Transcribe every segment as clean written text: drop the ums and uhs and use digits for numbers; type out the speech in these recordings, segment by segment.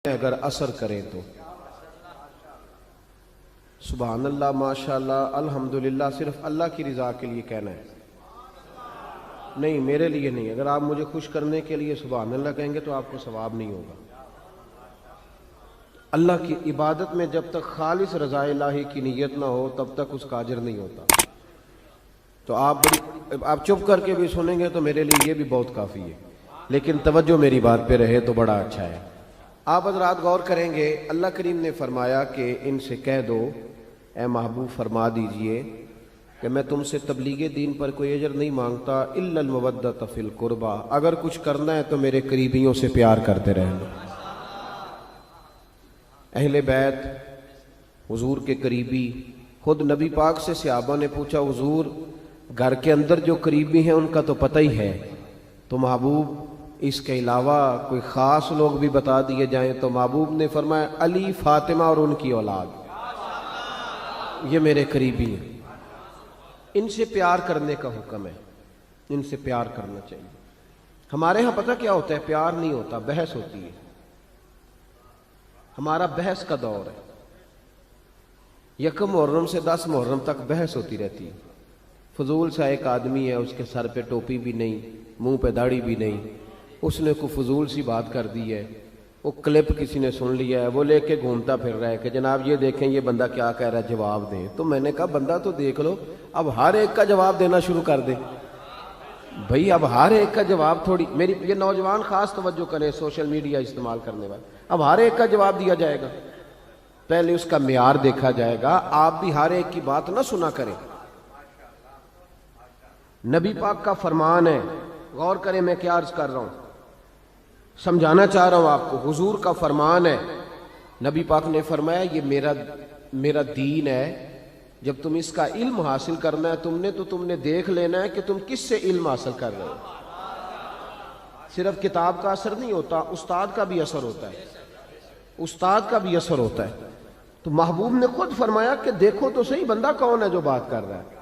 اگر اثر کریں تو سبحان اللہ، ماشاءاللہ، الحمدللہ صرف اللہ کی رضا کے لیے کہنا ہے، نہیں میرے لیے نہیں۔ اگر آپ مجھے خوش کرنے کے لیے سبحان اللہ کہیں گے تو آپ کو ثواب نہیں ہوگا۔ اللہ کی عبادت میں جب تک خالص رضا الہی کی نیت نہ ہو تب تک اس کا اجر نہیں ہوتا۔ تو آپ چپ کر کے بھی سنیں گے تو میرے لیے یہ بھی بہت کافی ہے، لیکن توجہ میری بات پہ رہے تو بڑا اچھا ہے۔ آپ حضرات غور کریں گے، اللہ کریم نے فرمایا کہ ان سے کہہ دو، اے محبوب فرما دیجئے کہ میں تم سے تبلیغ دین پر کوئی اجر نہیں مانگتا الا المودۃ فی القربى، اگر کچھ کرنا ہے تو میرے قریبیوں سے پیار کرتے رہنا۔ اہل بیت حضور کے قریبی، خود نبی پاک سے صحابہ نے پوچھا حضور گھر کے اندر جو قریبی ہیں ان کا تو پتہ ہی ہے، تو محبوب اس کے علاوہ کوئی خاص لوگ بھی بتا دیے جائیں؟ تو محبوب نے فرمایا علی، فاطمہ اور ان کی اولاد، یہ میرے قریبی ہیں، ان سے پیار کرنے کا حکم ہے، ان سے پیار کرنا چاہیے۔ ہمارے ہاں پتہ کیا ہوتا ہے؟ پیار نہیں ہوتا، بحث ہوتی ہے۔ ہمارا بحث کا دور ہے، یکم محرم سے 10 محرم تک بحث ہوتی رہتی ہے۔ فضول سا ایک آدمی ہے، اس کے سر پہ ٹوپی بھی نہیں، منہ پہ داڑھی بھی نہیں، اس نے کوئی فضول سی بات کر دی ہے، وہ کلپ کسی نے سن لیا ہے، وہ لے کے گھومتا پھر رہا ہے کہ جناب یہ دیکھیں یہ بندہ کیا کہہ رہا ہے، جواب دیں۔ تو میں نے کہا بندہ تو دیکھ لو، اب ہر ایک کا جواب دینا شروع کر دے بھائی، اب ہر ایک کا جواب تھوڑی، میری یہ نوجوان خاص توجہ کریں، سوشل میڈیا استعمال کرنے والے، اب ہر ایک کا جواب دیا جائے گا؟ پہلے اس کا معیار دیکھا جائے گا۔ آپ بھی ہر ایک کی بات نہ سنا کریں۔ نبی پاک کا فرمان ہے، غور کریں میں کیا عرض کر رہا ہوں، سمجھانا چاہ رہا ہوں آپ کو۔ حضور کا فرمان ہے، نبی پاک نے فرمایا یہ میرا دین ہے، جب تم اس کا علم حاصل کرنا ہے تو تم نے دیکھ لینا ہے کہ تم کس سے علم حاصل کر رہے ہو۔ صرف کتاب کا اثر نہیں ہوتا، استاد کا بھی اثر ہوتا ہے، استاد کا بھی اثر ہوتا ہے۔ تو محبوب نے خود فرمایا کہ دیکھو تو صحیح بندہ کون ہے جو بات کر رہا ہے۔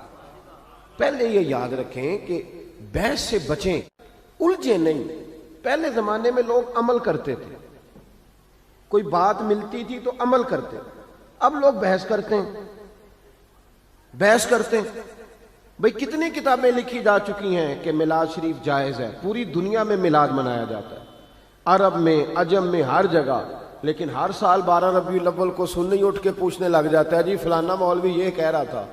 پہلے یہ یاد رکھیں کہ بحث سے بچیں، الجھے نہیں۔ پہلے زمانے میں لوگ عمل کرتے تھے، کوئی بات ملتی تھی تو عمل کرتے، اب لوگ بحث کرتے ہیں، بحث کرتے ہیں۔ بھئی کتنی کتابیں لکھی جا چکی ہیں کہ میلاد شریف جائز ہے، پوری دنیا میں میلاد منایا جاتا ہے، عرب میں، عجم میں، ہر جگہ، لیکن ہر سال 12 ربیع الاول کو سنی اٹھ کے پوچھنے لگ جاتا ہے جی فلانا مولوی یہ کہہ رہا تھا،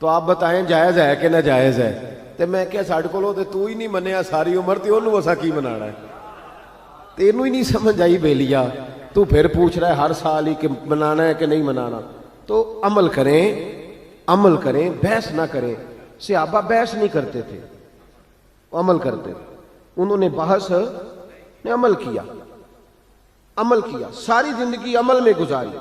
تو آپ بتائیں جائز ہے کہ ناجائز ہے؟ تے میں کیا ساڑھ کو لو تے تو ہی نہیں منیا ساری عمر تے انہوں وسا کی منانا ہے، تینوں ہی نہیں سمجھ آئی بیلیا، تو پھر پوچھ رہا ہے ہر سال ہی کہ منانا ہے کہ نہیں منانا۔ تو عمل کریں، عمل کریں، بحث نہ کریں۔ صحابہ بحث نہیں کرتے تھے، عمل کرتے تھے، انہوں نے بحث نے عمل کیا، عمل کیا، ساری زندگی عمل میں گزاری۔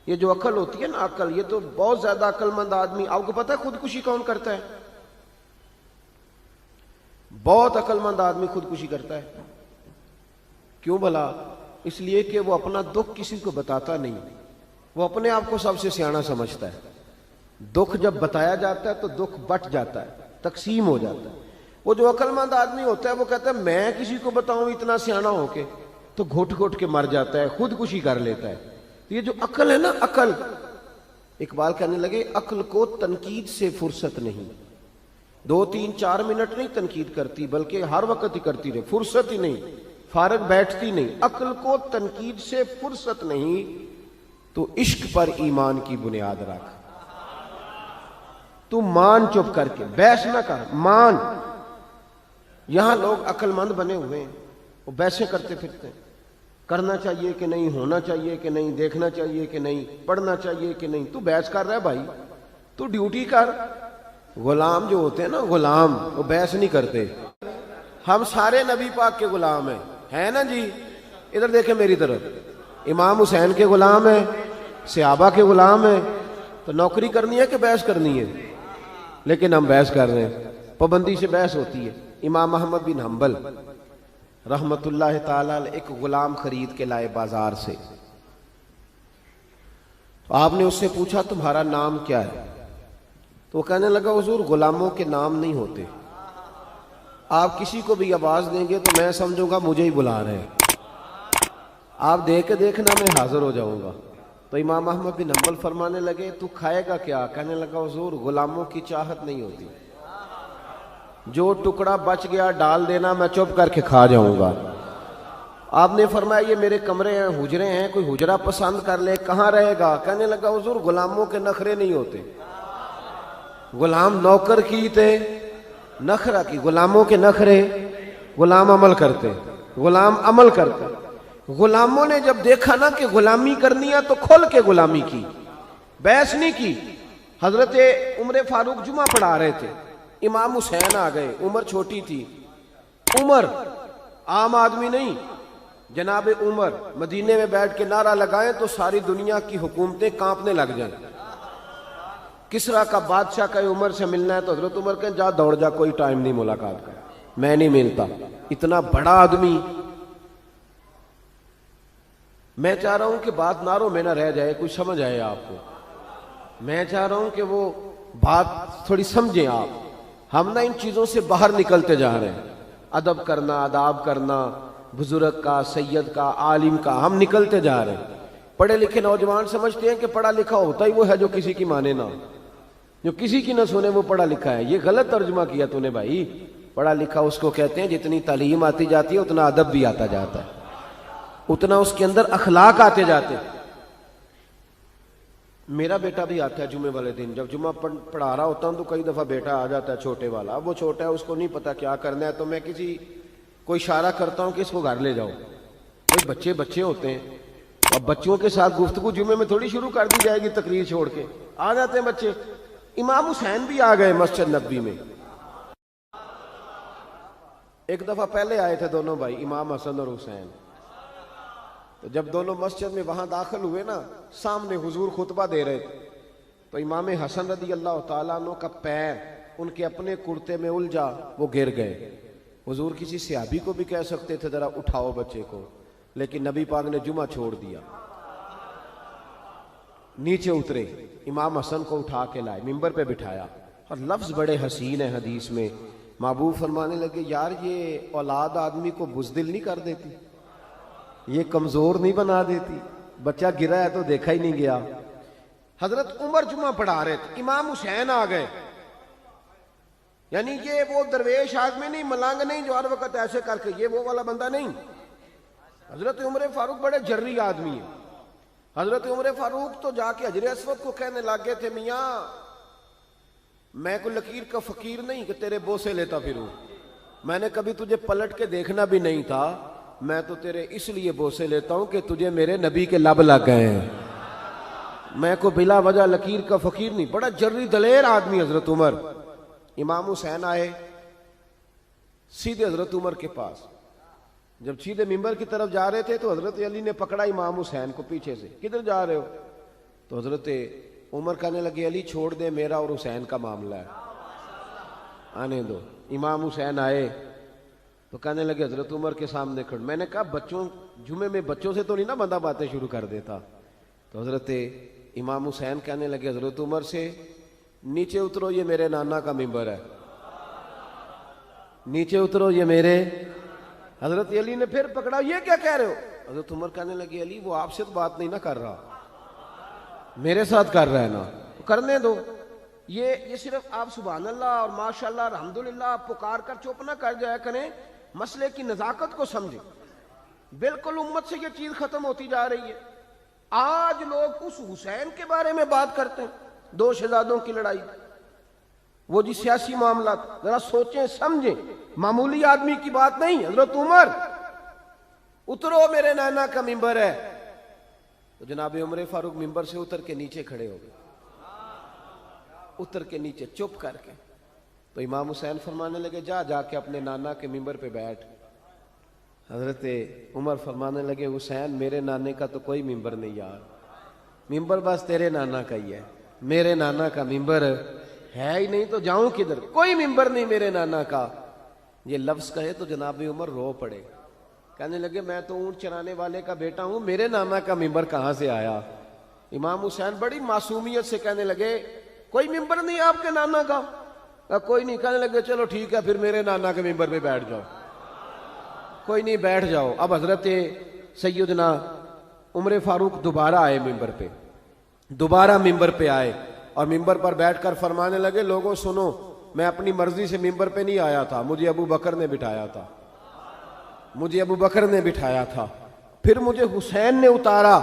یہ جو عقل ہوتی ہے نا، عقل، یہ تو بہت زیادہ عقل مند آدمی، آپ کو پتہ ہے خودکشی کون کرتا ہے؟ بہت عقل مند آدمی خودکشی کرتا ہے۔ کیوں بھلا؟ اس لیے کہ وہ اپنا دکھ کسی کو بتاتا نہیں، وہ اپنے آپ کو سب سے سیاںا سمجھتا ہے۔ دکھ جب بتایا جاتا ہے تو دکھ بٹ جاتا ہے، تقسیم ہو جاتا ہے۔ وہ جو عقل مند آدمی ہوتا ہے وہ کہتا ہے میں کسی کو بتاؤں اتنا سیاںا ہو کے، تو گھٹ گھٹ کے مر جاتا ہے، خودکشی کر لیتا ہے۔ یہ جو عقل ہے نا، عقل، اقبال کہنے لگے عقل کو تنقید سے فرصت نہیں، 2 3 4 منٹ نہیں تنقید کرتی بلکہ ہر وقت ہی کرتی رہے، فرصت ہی نہیں، فارغ بیٹھتی نہیں۔ عقل کو تنقید سے فرصت نہیں تو عشق پر ایمان کی بنیاد رکھ، تو مان چپ کر کے، بحث نہ کر، مان۔ یہاں لوگ عقل مند بنے ہوئے ہیں، وہ بحثیں کرتے پھرتے ہیں، کرنا چاہیے کہ نہیں، ہونا چاہیے کہ نہیں، دیکھنا چاہیے کہ نہیں، پڑھنا چاہیے کہ نہیں۔ تو بحث کر رہا ہے بھائی، تو ڈیوٹی کر۔ غلام جو ہوتے ہیں نا، غلام، وہ بحث نہیں کرتے۔ ہم سارے نبی پاک کے غلام ہیں نا جی؟ ادھر دیکھیں میری طرف، امام حسین کے غلام ہیں، صحابہ کے غلام ہیں، تو نوکری کرنی ہے کہ بحث کرنی ہے؟ لیکن ہم بحث کر رہے ہیں، پابندی سے بحث ہوتی ہے۔ امام احمد بن حنبل رحمت اللہ تعالیٰ ایک غلام خرید کے لائے بازار سے، تو آپ نے اس سے پوچھا تمہارا نام کیا ہے؟ تو وہ کہنے لگا حضور غلاموں کے نام نہیں ہوتے، آپ کسی کو بھی آواز دیں گے تو میں سمجھوں گا مجھے ہی بلا رہے ہیں۔ آپ دے کے دیکھنا میں حاضر ہو جاؤں گا۔ تو امام احمد بن حنبل فرمانے لگے تو کھائے گا کیا؟ کہنے لگا حضور غلاموں کی چاہت نہیں ہوتی، جو ٹکڑا بچ گیا ڈال دینا، میں چپ کر کے کھا جاؤں گا۔ آپ نے فرمایا یہ میرے کمرے ہیں، حجرے ہیں، کوئی حجرہ پسند کر لے، کہاں رہے گا؟ کہنے لگا حضور غلاموں کے نخرے نہیں ہوتے، غلام نوکر کی تے نخرہ کی، غلاموں کے نخرے، غلام عمل کرتے، غلام عمل کرتے۔ غلاموں نے جب دیکھا نا کہ غلامی کرنی ہے تو کھل کے غلامی کی، بحث نہیں کی۔ حضرت عمر فاروق جمعہ پڑھا رہے تھے، امام حسین آ گئے، عمر چھوٹی تھی، عمر عام آدمی نہیں، جناب عمر مدینے میں بیٹھ کے نعرہ لگائیں تو ساری دنیا کی حکومتیں کانپنے لگ جائیں۔ کسرا کا بادشاہ کا عمر سے ملنا ہے تو حضرت عمر کہیں جا دوڑ جا، کوئی ٹائم نہیں ملاقات کا، میں نہیں ملتا۔ اتنا بڑا آدمی، میں چاہ رہا ہوں کہ بات نعروں میں نہ رہ جائے، کوئی سمجھ آئے آپ کو، میں چاہ رہا ہوں کہ وہ بات تھوڑی سمجھیں آپ۔ ہم نہ ان چیزوں سے باہر نکلتے جا رہے ہیں، ادب کرنا، آداب کرنا، بزرگ کا، سید کا، عالم کا، ہم نکلتے جا رہے ہیں۔ پڑھے لکھے نوجوان سمجھتے ہیں کہ پڑھا لکھا ہوتا ہی وہ ہے جو کسی کی مانے نہ، جو کسی کی نہ سنے وہ پڑھا لکھا ہے۔ یہ غلط ترجمہ کیا تو نے بھائی، پڑھا لکھا اس کو کہتے ہیں جتنی تعلیم آتی جاتی ہے اتنا ادب بھی آتا جاتا ہے، اتنا اس کے اندر اخلاق آتے جاتے ہیں۔ میرا بیٹا بھی آتا ہے جمعے والے دن، جب جمعہ پڑھا رہا ہوتا ہوں تو کئی دفعہ بیٹا آ جاتا ہے چھوٹے والا، اب وہ چھوٹا ہے اس کو نہیں پتا کیا کرنا ہے، تو میں کوئی اشارہ کرتا ہوں کہ اس کو گھر لے جاؤ۔ کوئی بچے ہوتے ہیں، اب بچوں کے ساتھ گفتگو جمعے میں تھوڑی شروع کر دی جائے گی، تقریر چھوڑ کے آ جاتے ہیں بچے۔ امام حسین بھی آ گئے مسجد نبوی میں، ایک دفعہ پہلے آئے تھے دونوں بھائی امام حسن اور حسین، تو جب دونوں مسجد میں وہاں داخل ہوئے نا، سامنے حضور خطبہ دے رہے تھے، تو امام حسن رضی اللہ تعالیٰ عنہ کا پیر ان کے اپنے کرتے میں الجھا، وہ گر گئے۔ حضور کسی صحابی کو بھی کہہ سکتے تھے ذرا اٹھاؤ بچے کو، لیکن نبی پاک نے جمعہ چھوڑ دیا، نیچے اترے، امام حسن کو اٹھا کے لائے، ممبر پہ بٹھایا، اور لفظ بڑے حسین ہیں حدیث میں۔ محبوب فرمانے لگے یار یہ اولاد آدمی کو بزدل نہیں کر دیتی، یہ کمزور نہیں بنا دیتی، بچہ گرا ہے تو دیکھا ہی نہیں گیا۔ حضرت عمر جمعہ پڑھا رہے تھے، امام حسین آ گئے، یعنی یہ وہ درویش آدمی نہیں، ملنگ نہیں جو ہر وقت ایسے کر کے، یہ وہ والا بندہ نہیں۔ حضرت عمر فاروق بڑے جرری آدمی ہیں۔ حضرت عمر فاروق تو جا کے حجر اسود کو کہنے لگے تھے میاں میں کوئی لکیر کا فقیر نہیں کہ تیرے بوسے لیتا پھروں، میں نے کبھی تجھے پلٹ کے دیکھنا بھی نہیں تھا، میں تو تیرے اس لیے بوسے لیتا ہوں کہ تجھے میرے نبی کے لب لگ گئے ہیں، میں کو بلا وجہ لکیر کا فقیر نہیں۔ بڑا جرری دلیر آدمی حضرت عمر۔ امام حسین آئے سیدھے حضرت عمر کے پاس، جب سیدھے ممبر کی طرف جا رہے تھے تو حضرت علی نے پکڑا امام حسین کو پیچھے سے، کدھر جا رہے ہو؟ تو حضرت عمر کہنے لگے علی چھوڑ دے، میرا اور حسین کا معاملہ ہے، آنے دو۔ امام حسین آئے تو کہنے لگے حضرت عمر کے سامنے کھڑ، میں نے کہا بچوں جمعے میں بچوں سے تو نہیں نا بندہ باتیں شروع کر دیتا۔ تو حضرت امام حسین کہنے لگے حضرت عمر سے نیچے اترو، یہ میرے نانا کا ممبر ہے، نیچے اترو یہ میرے۔ حضرت علی نے پھر پکڑا، یہ کیا کہہ رہے ہو؟ حضرت عمر کہنے لگے علی وہ آپ سے تو بات نہیں نہ کر رہا، میرے ساتھ کر رہا ہے نا، کرنے دو۔ یہ صرف آپ سبحان اللہ اور ماشاءاللہ الحمدللہ پکار کر چپ نہ کر جایا کریں، مسئلے کی نزاکت کو سمجھیں۔ بالکل امت سے یہ چیز ختم ہوتی جا رہی ہے۔ آج لوگ اس حسین کے بارے میں بات کرتے ہیں، دو شہزادوں کی لڑائی، وہ جی سیاسی معاملات، ذرا سوچیں سمجھیں، معمولی آدمی کی بات نہیں۔ حضرت عمر اترو میرے نانا کا ممبر ہے، تو جناب عمر فاروق ممبر سے اتر کے نیچے کھڑے ہو گئے، اتر کے نیچے چپ کر کے۔ تو امام حسین فرمانے لگے جا کے اپنے نانا کے ممبر پہ بیٹھ۔ حضرت عمر فرمانے لگے حسین میرے نانے کا تو کوئی ممبر نہیں یار، ممبر بس تیرے نانا کا ہی ہے، میرے نانا کا ممبر ہے ہی نہیں، تو جاؤں کدھر، کوئی ممبر نہیں میرے نانا کا۔ یہ لفظ کہے تو جناب عمر رو پڑے، کہنے لگے میں تو اونٹ چرانے والے کا بیٹا ہوں، میرے نانا کا ممبر کہاں سے آیا؟ امام حسین بڑی معصومیت سے کہنے لگے کوئی ممبر نہیں آپ کے نانا کا؟ کوئی نہیں۔ کہنے لگے چلو ٹھیک ہے پھر میرے نانا کے ممبر پہ بیٹھ جاؤ۔ کوئی نہیں بیٹھ جاؤ۔ اب حضرت سیدنا عمر فاروق دوبارہ آئے ممبر پہ، دوبارہ ممبر پہ آئے اور ممبر پر بیٹھ کر فرمانے لگے لوگوں سنو، میں اپنی مرضی سے ممبر پہ نہیں آیا تھا، مجھے ابو بکر نے بٹھایا تھا، مجھے ابو بکر نے بٹھایا تھا، پھر مجھے حسین نے اتارا،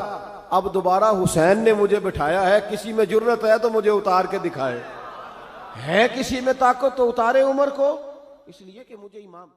اب دوبارہ حسین نے مجھے بٹھایا ہے، کسی میں جرت ہے تو مجھے اتار کے دکھائے، ہے کسی میں طاقت تو اتارے عمر کو، اس لیے کہ مجھے امام